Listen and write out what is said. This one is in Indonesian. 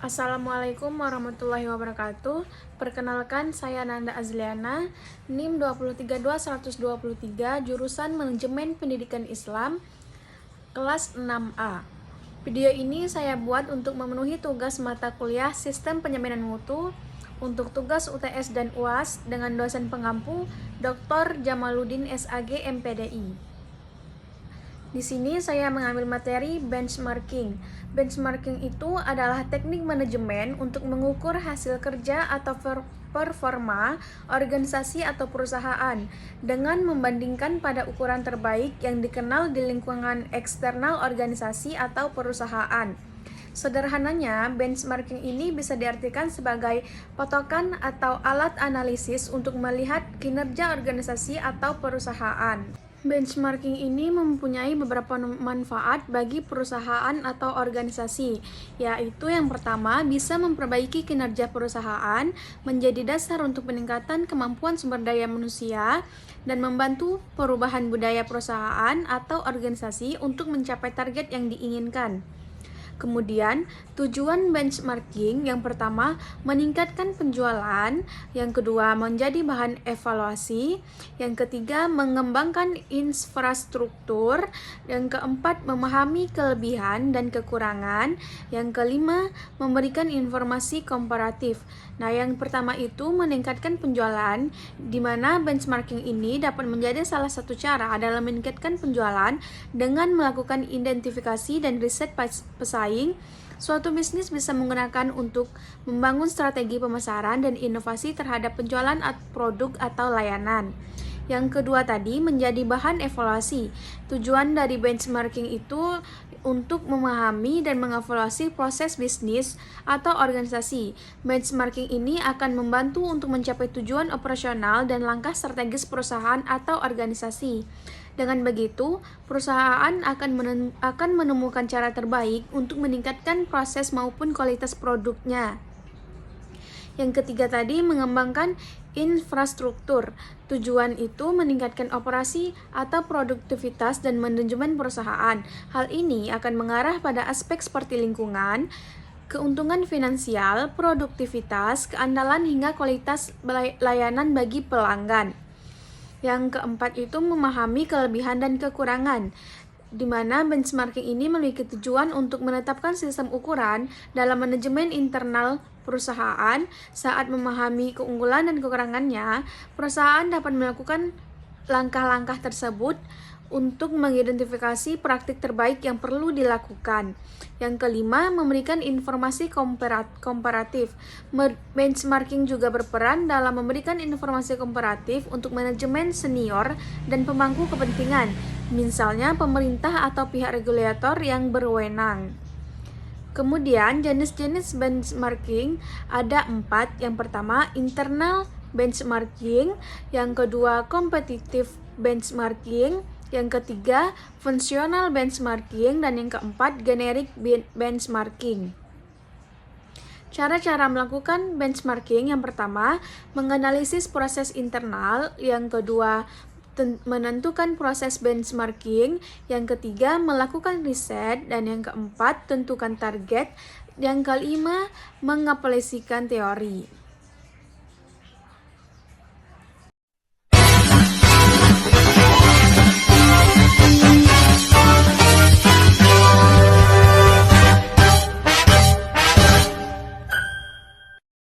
Assalamualaikum warahmatullahi wabarakatuh. Perkenalkan, saya Nanda Azliana, NIM 2322123, jurusan Manajemen Pendidikan Islam, kelas 6A. Video ini saya buat untuk memenuhi tugas mata kuliah Sistem Penjaminan Mutu untuk tugas UTS dan UAS dengan dosen pengampu Dr. Jamaluddin SAG MPDI. Di sini saya mengambil materi benchmarking. Benchmarking itu adalah teknik manajemen untuk mengukur hasil kerja atau performa organisasi atau perusahaan dengan membandingkan pada ukuran terbaik yang dikenal di lingkungan eksternal organisasi atau perusahaan. Sederhananya, benchmarking ini bisa diartikan sebagai patokan atau alat analisis untuk melihat kinerja organisasi atau perusahaan. Benchmarking ini mempunyai beberapa manfaat bagi perusahaan atau organisasi, yaitu yang pertama, bisa memperbaiki kinerja perusahaan, menjadi dasar untuk peningkatan kemampuan sumber daya manusia, dan membantu perubahan budaya perusahaan atau organisasi untuk mencapai target yang diinginkan. Kemudian, tujuan benchmarking yang pertama meningkatkan penjualan, yang kedua menjadi bahan evaluasi, yang ketiga mengembangkan infrastruktur, yang keempat memahami kelebihan dan kekurangan, yang kelima memberikan informasi komparatif. Nah, yang pertama itu meningkatkan penjualan, di mana benchmarking ini dapat menjadi salah satu cara dalam meningkatkan penjualan dengan melakukan identifikasi dan riset pesaing. Suatu bisnis bisa menggunakan untuk membangun strategi pemasaran dan inovasi terhadap penjualan produk atau layanan. Yang kedua tadi menjadi bahan evaluasi. Tujuan dari benchmarking itu untuk memahami dan mengevaluasi proses bisnis atau organisasi. Benchmarking ini akan membantu untuk mencapai tujuan operasional dan langkah strategis perusahaan atau organisasi. Dengan begitu, perusahaan akan menemukan cara terbaik untuk meningkatkan proses maupun kualitas produknya. Yang ketiga tadi mengembangkan infrastruktur. Tujuan itu meningkatkan operasi atau produktivitas dan manajemen perusahaan. Hal ini akan mengarah pada aspek seperti lingkungan, keuntungan finansial, produktivitas, keandalan hingga kualitas layanan bagi pelanggan. Yang keempat itu memahami kelebihan dan kekurangan, di mana benchmarking ini memiliki tujuan untuk menetapkan sistem ukuran dalam manajemen internal perusahaan. Saat memahami keunggulan dan kekurangannya, perusahaan dapat melakukan langkah-langkah tersebut untuk mengidentifikasi praktik terbaik yang perlu dilakukan. Yang kelima, memberikan informasi komparatif. Benchmarking juga berperan dalam memberikan informasi komparatif untuk manajemen senior dan pemangku kepentingan, misalnya pemerintah atau pihak regulator yang berwenang. Kemudian, jenis-jenis benchmarking ada 4. Yang pertama, internal benchmarking. Yang kedua, competitive benchmarking. Yang ketiga, functional benchmarking, dan yang keempat, generic benchmarking. Cara-cara melakukan benchmarking: yang pertama, menganalisis proses internal, yang kedua, menentukan proses benchmarking, yang ketiga, melakukan riset, dan yang keempat, tentukan target, yang kelima, mengaplikasikan teori.